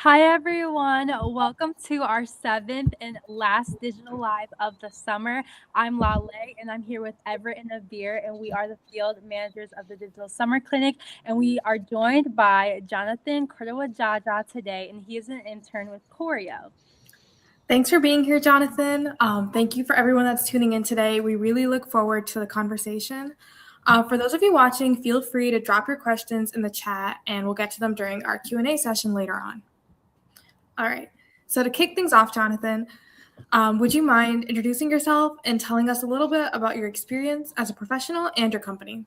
Hi, everyone. Welcome to our seventh and last digital live of the summer. I'm Lale, and I'm here with Everett and Avir, and we are the field managers of the Digital Summer Clinic. And we are joined by Jonathan Kertawidjaja today, and he is an intern with Coreo. Thanks for being here, Jonathan. Thank you for everyone that's tuning in today. We really look forward to the conversation. For those of you watching, feel free to drop your questions in the chat, and we'll get to them during our Q&A session later on. All right, so to kick things off, Jonathan, would you mind introducing yourself and telling us a little bit about your experience as a professional and your company?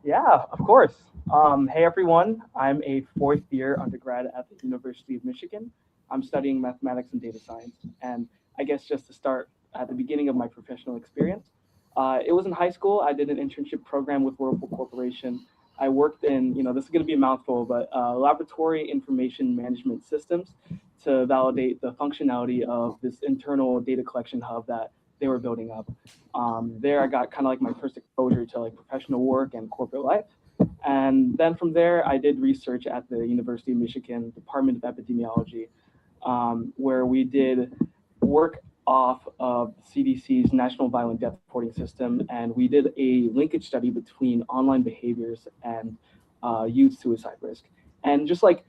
Yeah, of course. Hey everyone, I'm a fourth year undergrad at the University of Michigan. I'm studying mathematics and data science. And I guess just to start at the beginning of my professional experience, it was in high school. I did an internship program with Whirlpool Corporation. I worked in, this is going to be a mouthful, but laboratory information management systems to validate the functionality of this internal data collection hub that they were building up. There I got kind of like my first exposure to like professional work and corporate life. And then from there, I did research at the University of Michigan Department of Epidemiology, where we did work off of CDC's National Violent Death Reporting System, and we did a linkage study between online behaviors and youth suicide risk. And just like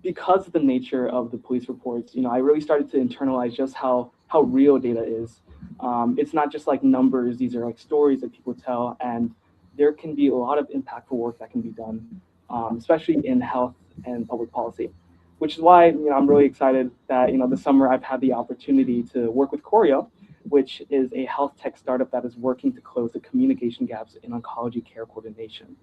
because of the nature of the police reports, I really started to internalize just how real data is. It's not just like numbers; these are like stories that people tell, and there can be a lot of impactful work that can be done, especially in health and public policy. Which is why I'm really excited that this summer I've had the opportunity to work with Coreo, which is a health tech startup that is working to close the communication gaps in oncology care coordination.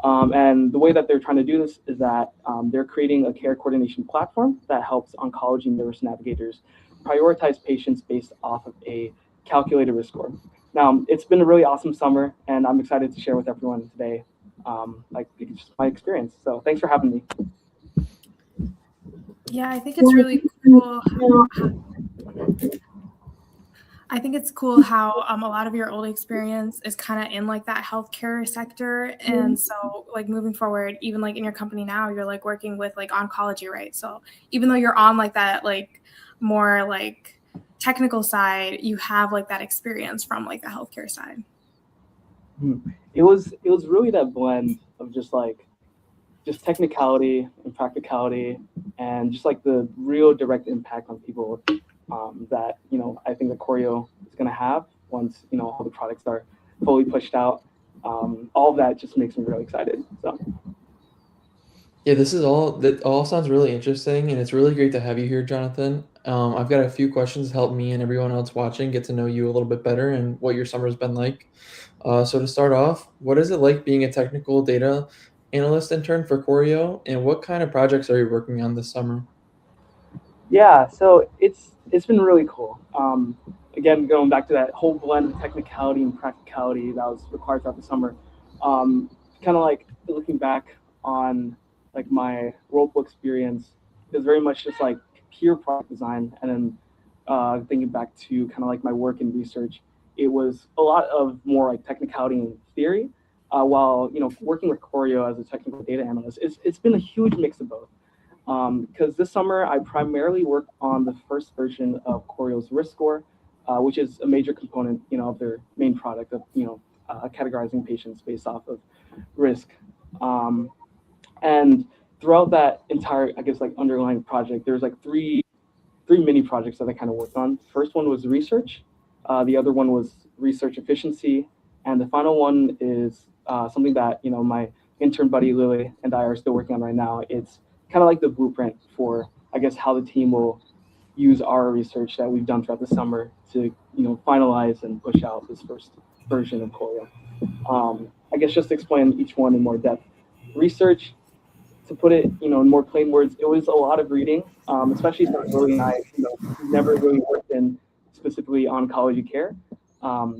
And the way that they're trying to do this is that they're creating a care coordination platform that helps oncology nurse navigators prioritize patients based off of a calculated risk score. Now, it's been a really awesome summer, and I'm excited to share with everyone today, just my experience. So thanks for having me. Yeah, I think it's really cool. I think it's cool how a lot of your old experience is kind of in like that healthcare sector. And so like moving forward, even like in your company now, you're like working with like oncology, right? So even though you're on like that, like more like technical side, you have like that experience from like the healthcare side. It was really that blend of just technicality and practicality and just like the real direct impact on people that I think that Coreo is going to have once all the products are fully pushed out. All of that just makes me really excited. So yeah, that all sounds really interesting, and it's really great to have you here, Jonathan. I've got a few questions to help me and everyone else watching get to know you a little bit better and what your summer's been like. So to start off, what is it like being a technical data analyst intern for Coreo, and what kind of projects are you working on this summer? yeah, so it's been really cool. Again, going back to that whole blend of technicality and practicality that was required throughout the summer. Kind of like looking back on like my Whirlpool experience, it was very much just like pure product design, and then thinking back to kind of like my work in research, it was a lot of more like technicality and theory. While working with Coreo as a technical data analyst, it's been a huge mix of both. Because this summer I primarily worked on the first version of Coreo's risk score, which is a major component, of their main product of, categorizing patients based off of risk. And throughout that entire, I guess, like underlying project, there's like three mini projects that I kind of worked on. First one was research, the other one was research efficiency, and the final one is something that my intern buddy Lily and I are still working on right now. It's kind of like the blueprint for, I guess, how the team will use our research that we've done throughout the summer to finalize and push out this first version of Coreo. I guess just to explain each one in more depth. Research, to put it in more plain words, it was a lot of reading, especially since Lily and I never really worked in specifically oncology care.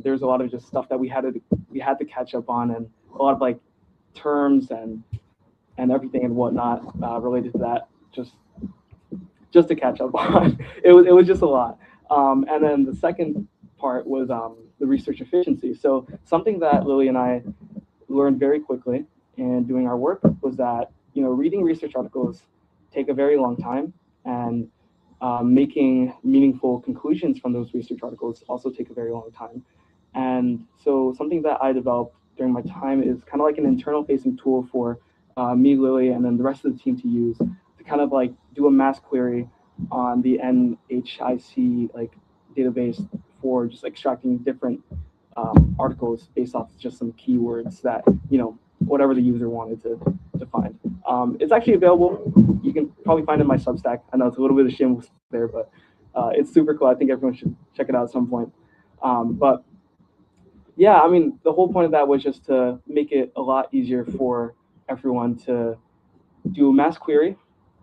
There's a lot of just stuff that we had to catch up on, and a lot of like terms and everything and whatnot related to that, just to catch up on. It was just a lot. And then the second part was the research efficiency. So something that Lily and I learned very quickly in doing our work was that reading research articles take a very long time, and making meaningful conclusions from those research articles also take a very long time. And so something that I developed during my time is kind of like an internal facing tool for me, Lily, and then the rest of the team to use to kind of like do a mass query on the NHIC like database for just extracting different articles based off just some keywords that, whatever the user wanted to find. It's actually available. You can probably find it in my Substack. I know it's a little bit of shameless there, but it's super cool. I think everyone should check it out at some point. But yeah, I mean, the whole point of that was just to make it a lot easier for everyone to do a mass query,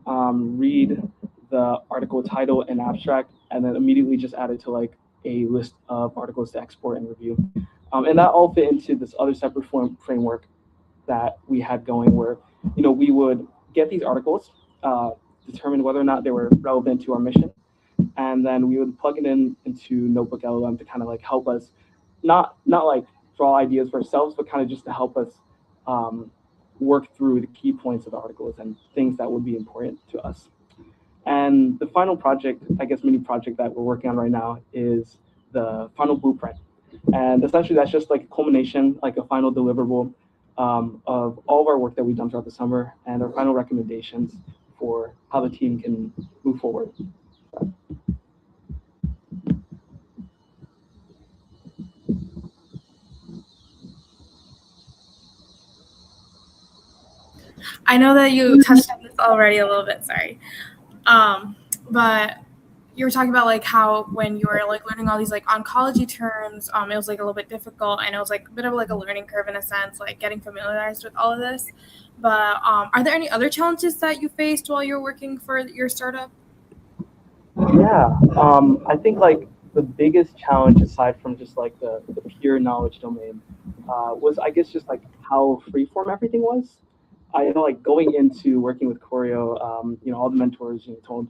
read the article title and abstract, and then immediately just add it to like a list of articles to export and review. And that all fit into this other separate framework that we had going where, we would get these articles, determine whether or not they were relevant to our mission, and then we would plug it into Notebook LLM to kind of like help us, not like draw ideas for ourselves, but kind of just to help us work through the key points of the articles and things that would be important to us. And the final project, I guess mini project that we're working on right now is the final blueprint. And essentially that's just like a culmination, like a final deliverable of all of our work that we've done throughout the summer and our final recommendations for how the team can move forward. I know that you touched on this already a little bit, sorry. But you were talking about like how when you were like learning all these like oncology terms, it was like a little bit difficult and it was like a bit of like a learning curve in a sense, like getting familiarized with all of this. But are there any other challenges that you faced while you were working for your startup? Yeah, I think like the biggest challenge aside from just like the pure knowledge domain was I guess just like how freeform everything was. I know like going into working with Coreo, all the mentors told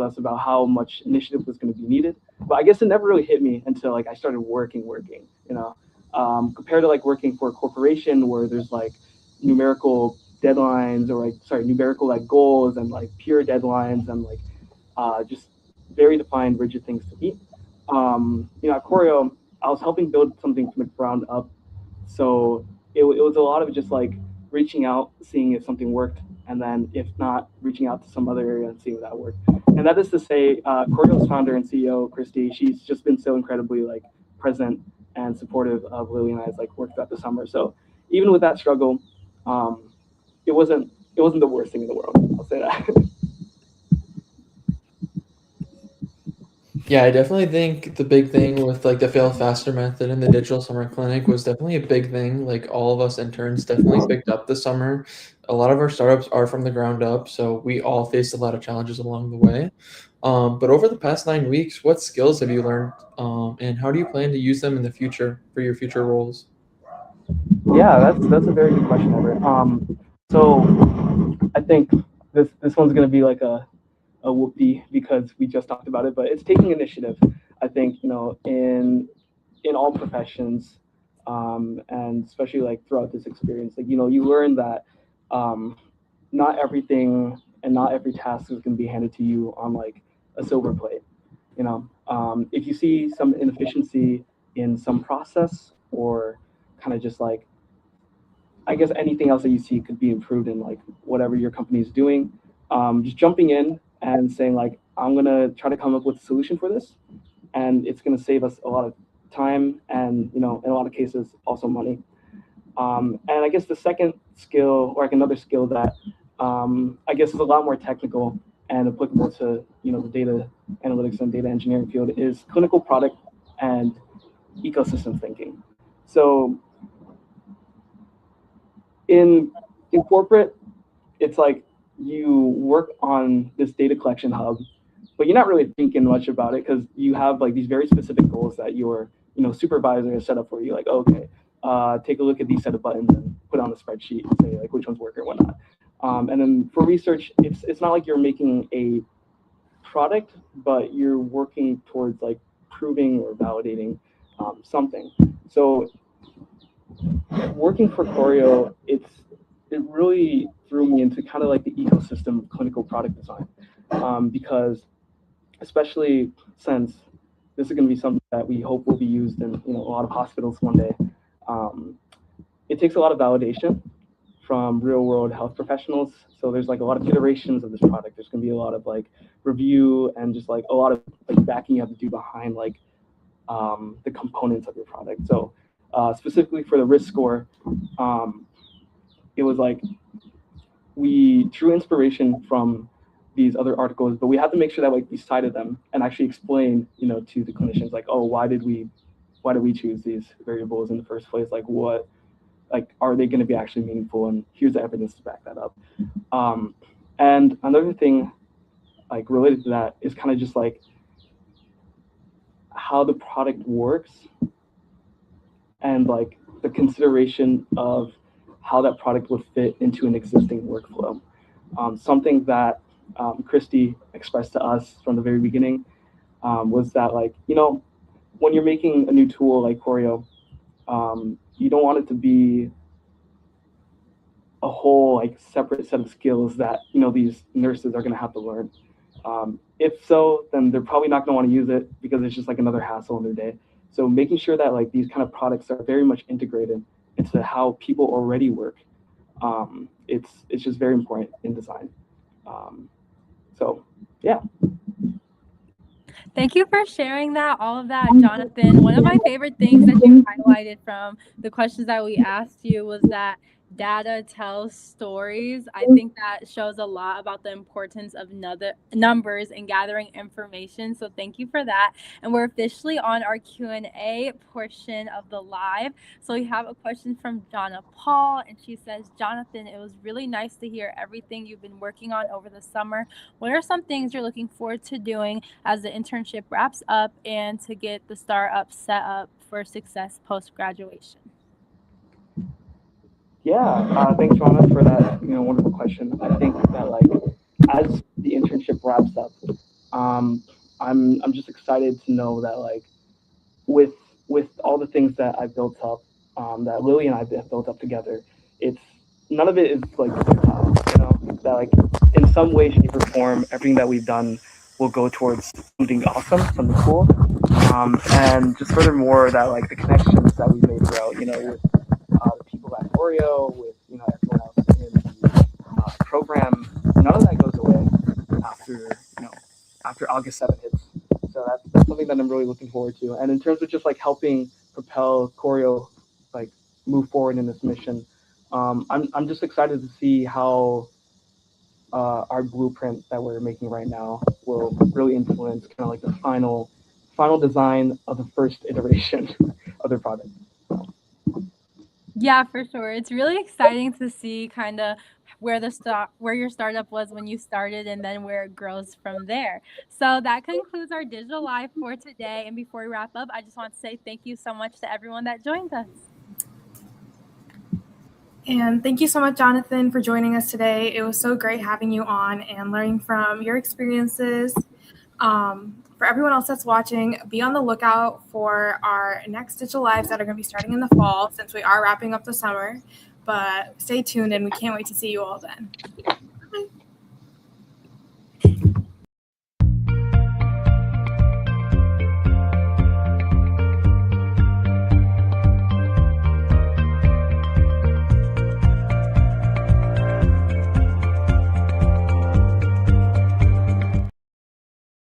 us about how much initiative was going to be needed, but I guess it never really hit me until like I started working, compared to like working for a corporation where there's like numerical deadlines or numerical like goals and like pure deadlines and like just very defined rigid things to meet. At Coreo, I was helping build something from the ground up, so it was a lot of just like reaching out, seeing if something worked, and then if not, reaching out to some other area and seeing if that worked. And that is to say, Coreo's founder and CEO, Christy, she's just been so incredibly like present and supportive of Lily and I's like work throughout the summer. So even with that struggle, it wasn't the worst thing in the world. I'll say that. Yeah, I definitely think the big thing with like the fail faster method in the digital summer clinic was definitely a big thing. Like all of us interns definitely picked up this summer. A lot of our startups are from the ground up, so we all faced a lot of challenges along the way. But over the past 9 weeks, what skills have you learned, and how do you plan to use them in the future for your future roles? Yeah, that's a very good question, Everett. So I think this one's gonna be like a whoopee because we just talked about it, but it's taking initiative. I think in all professions, and especially like throughout this experience, like you learn that not everything and not every task is going to be handed to you on like a silver plate. If you see some inefficiency in some process or kind of just like I guess anything else that you see could be improved in like whatever your company is doing. Just jumping in and saying like, I'm gonna try to come up with a solution for this, and it's gonna save us a lot of time and in a lot of cases also money. And I guess the second skill, or like another skill that I guess is a lot more technical and applicable to the data analytics and data engineering field is clinical product and ecosystem thinking. So in corporate, it's like you work on this data collection hub, but you're not really thinking much about it because you have like these very specific goals that your supervisor has set up for you. Like, okay, take a look at these set of buttons and put on the spreadsheet and say like which ones work or whatnot. And then for research, it's not like you're making a product, but you're working towards like proving or validating something. So working for Coreo, it really threw me into kind of like the ecosystem of clinical product design. because especially since this is going to be something that we hope will be used in a lot of hospitals one day. It takes a lot of validation from real world health professionals. So there's like a lot of iterations of this product. There's going to be a lot of like review and just like a lot of like backing you have to do behind like the components of your product. So specifically for the risk score, it was like we drew inspiration from these other articles, but we had to make sure that like we cited them and actually explain, to the clinicians like, oh, why did we choose these variables in the first place? Like what, like, are they going to be actually meaningful? And here's the evidence to back that up. And another thing like related to that is kind of just like how the product works and like the consideration of how that product would fit into an existing workflow. Something that Christy expressed to us from the very beginning was that like, when you're making a new tool like Coreo, you don't want it to be a whole like separate set of skills that these nurses are going to have to learn. If so, then they're probably not going to want to use it because it's just like another hassle in their day. So making sure that like these kind of products are very much integrated into how people already work, it's just very important in design. So yeah. Thank you for sharing all of that, Jonathan. One of my favorite things that you highlighted from the questions that we asked you was that data tells stories. I think that shows a lot about the importance of numbers and gathering information. So thank you for that. And we're officially on our Q&A portion of the live. So we have a question from Jonna Paul, and she says, Jonathan, it was really nice to hear everything you've been working on over the summer. What are some things you're looking forward to doing as the internship wraps up and to get the startup set up for success post-graduation? Yeah, thanks, Rana, for that wonderful question. I think that like as the internship wraps up, I'm just excited to know that like with all the things that I've built up, that Lily and I have built up together, it's none of it is like futile, that like in some way, shape, or form, everything that we've done will go towards something awesome, something cool, and just furthermore that like the connections that we've made throughout, with the people at Coreo, with everyone else in the program, none of that goes away after August 7th hits. So that's something that I'm really looking forward to. And in terms of just like helping propel Coreo like move forward in this mission, I'm just excited to see how our blueprint that we're making right now will really influence kind of like the final design of the first iteration of the product. Yeah, for sure. It's really exciting to see kind of where your startup was when you started and then where it grows from there. So that concludes our digital live for today. And before we wrap up, I just want to say thank you so much to everyone that joined us. And thank you so much, Jonathan, for joining us today. It was so great having you on and learning from your experiences. For everyone else that's watching, be on the lookout for our next digital lives that are going to be starting in the fall since we are wrapping up the summer. But stay tuned and we can't wait to see you all then.